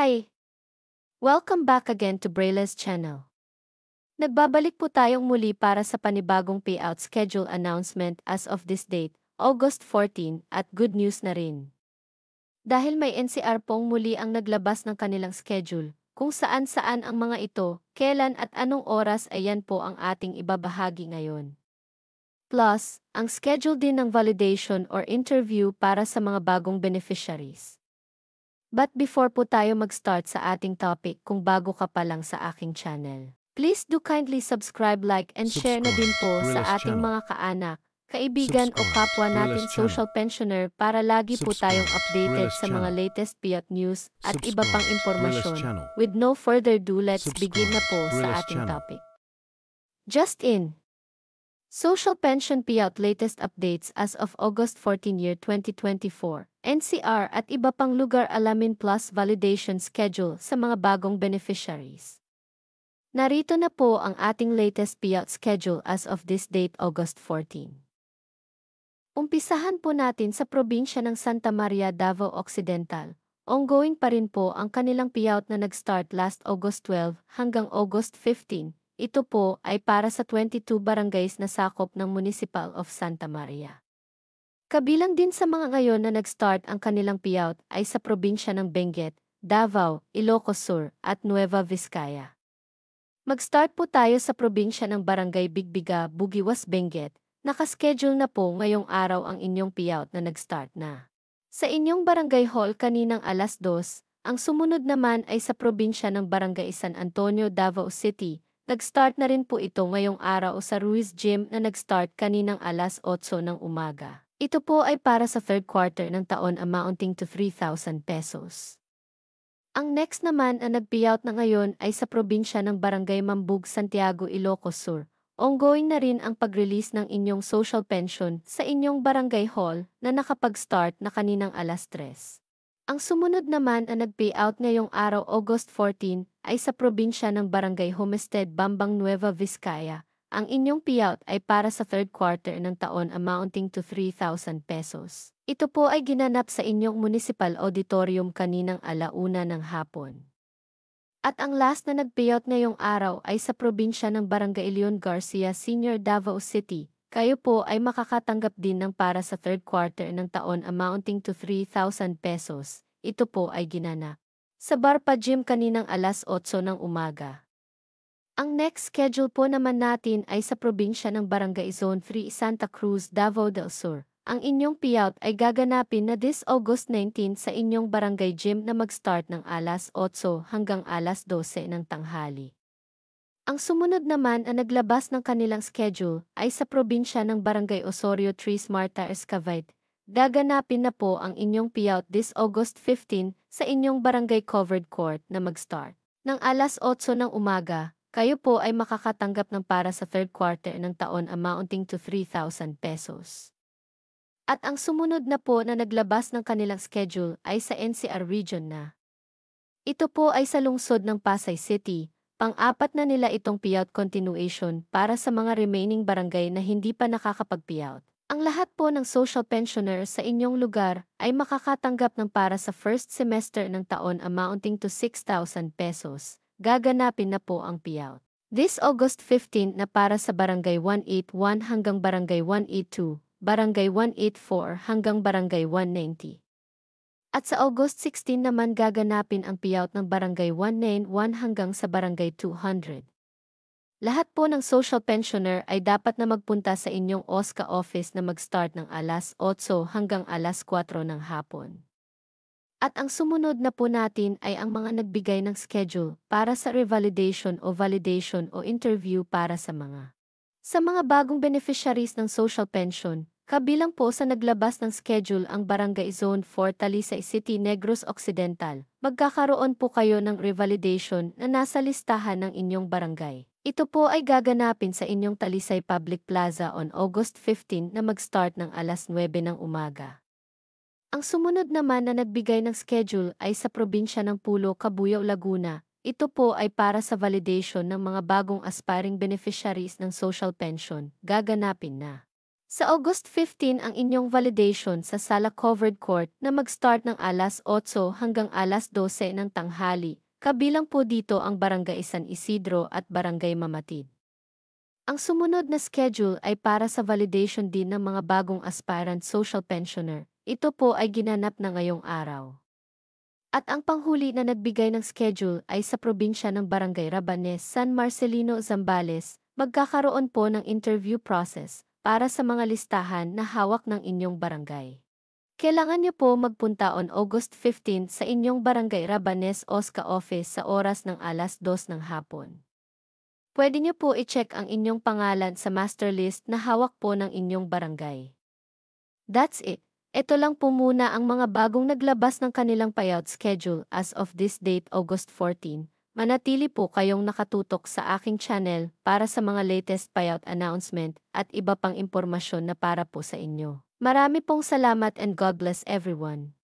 Hi! Welcome back again to Braille's channel. Nagbabalik po tayong muli para sa panibagong payout schedule announcement as of this date, August 14, at good news na rin. Dahil may NCR pong muli ang naglabas ng kanilang schedule, kung saan-saan ang mga ito, kailan at anong oras ay yan po ang ating ibabahagi ngayon. Plus, ang schedule din ng validation or interview para sa mga bagong beneficiaries. But before po tayo mag-start sa ating topic, kung bago ka pa lang sa aking channel, please do kindly subscribe, like, and share na din po sa ating mga kaanak, kaibigan o kapwa natin social pensioner para lagi po tayong updated sa mga latest payout news at iba pang impormasyon. With no further ado, let's begin na po sa ating topic. Just in Social Pension Payout latest updates as of August 14 year 2024, NCR at iba pang lugar alamin plus validation schedule sa mga bagong beneficiaries. Narito na po ang ating latest payout schedule as of this date August 14. Umpisahan po natin sa probinsya ng Santa Maria, Davao Occidental. Ongoing pa rin po ang kanilang payout na nag-start last August 12 hanggang August 15. Ito po ay para sa 22 barangays na sakop ng Municipal of Santa Maria. Kabilang din sa mga ngayon na nag-start ang kanilang payout ay sa probinsya ng Benguet, Davao, Ilocos Sur, at Nueva Vizcaya. Mag-start po tayo sa probinsya ng Barangay Bigbiga, Bugiwas, Benguet. Nakaschedule na po ngayong araw ang inyong payout na nag-start na. Sa inyong barangay hall kaninang alas 2, ang sumunod naman ay sa probinsya ng Barangay San Antonio, Davao City. Nag-start na rin po ito ngayong araw sa Ruiz Gym na nag-start kaninang alas 8 ng umaga. Ito po ay para sa third quarter ng taon amounting to 3,000 pesos. Ang next naman na nag-payout na ngayon ay sa probinsya ng Barangay Mambug, Santiago, Ilocos Sur. Ongoing na rin ang pag-release ng inyong social pension sa inyong barangay hall na nakapag-start na kaninang alas 3. Ang sumunod naman na nag-payout ngayong araw August 14 ay sa probinsya ng Barangay Homestead, Bambang, Nueva Vizcaya. Ang inyong payout ay para sa third quarter ng taon amounting to 3,000 pesos. Ito po ay ginanap sa inyong municipal auditorium kaninang alauna ng hapon. At ang last na nag-payout ngayong araw ay sa probinsya ng Barangay Leon Garcia, Senior, Davao City. Kayo po ay makakatanggap din ng para sa third quarter ng taon amounting to 3,000 pesos. Ito po ay ginanap sa Barpa Gym kaninang alas 8 ng umaga. Ang next schedule po naman natin ay sa probinsya ng Barangay Zone 3, Santa Cruz, Davao del Sur. Ang inyong payout ay gaganapin na this August 19 sa inyong barangay gym na mag-start ng alas 8 hanggang alas 12 ng tanghali. Ang sumunod naman na naglabas ng kanilang schedule ay sa probinsya ng Barangay Osorio 3, Marta Escavite. Gaganapin na po ang inyong payout this August 15 sa inyong barangay covered court na mag-start ng alas 8 ng umaga. Kayo po ay makakatanggap ng para sa third quarter ng taon amounting to 3,000 pesos. At ang sumunod na po na naglabas ng kanilang schedule ay sa NCR region na. Ito po ay sa lungsod ng Pasay City. Pang-apat na nila itong payout continuation para sa mga remaining barangay na hindi pa nakakapag-payout. Ang lahat po ng social pensioner sa inyong lugar ay makakatanggap ng para sa first semester ng taon amounting to 6,000 pesos. Gaganapin na po ang payout this August 15 na para sa Barangay 181 hanggang Barangay 182, Barangay 184 hanggang Barangay 190. At sa August 16 naman gaganapin ang payout ng Barangay 191 hanggang sa Barangay 200. Lahat po ng social pensioner ay dapat na magpunta sa inyong OSCA office na mag-start ng alas 8 hanggang alas 4 ng hapon. At ang sumunod na po natin ay ang mga nagbigay ng schedule para sa revalidation o validation o interview para sa mga bagong beneficiaries ng social pension. Kabilang po sa naglabas ng schedule ang Barangay Zone 4, Talisay City, Negros Occidental. Magkakaroon po kayo ng revalidation na nasa listahan ng inyong barangay. Ito po ay gaganapin sa inyong Talisay Public Plaza on August 15 na mag-start ng alas 9 ng umaga. Ang sumunod naman na nagbigay ng schedule ay sa probinsya ng Pulo, Cabuyao, Laguna. Ito po ay para sa validation ng mga bagong aspiring beneficiaries ng social pension. Gaganapin na Sa August 15 ang inyong validation sa Sala Covered Court na mag-start ng alas 8 hanggang alas 12 ng tanghali, kabilang po dito ang Barangay San Isidro at Barangay Mamatid. Ang sumunod na schedule ay para sa validation din ng mga bagong aspirant social pensioner. Ito po ay ginanap na ngayong araw. At ang panghuli na nagbigay ng schedule ay sa probinsya ng Barangay Rabanes, San Marcelino, Zambales, magkakaroon po ng interview process para sa mga listahan na hawak ng inyong barangay. Kailangan niyo po magpunta on August 15 sa inyong Barangay Rabanes OSCA office sa oras ng alas 2 ng hapon. Pwede niyo po i-check ang inyong pangalan sa master list na hawak po ng inyong barangay. That's it. Ito lang po muna ang mga bagong naglabas ng kanilang payout schedule as of this date August 14. Manatili po kayong nakatutok sa aking channel para sa mga latest payout announcement at iba pang impormasyon na para po sa inyo. Marami pong salamat and God bless everyone.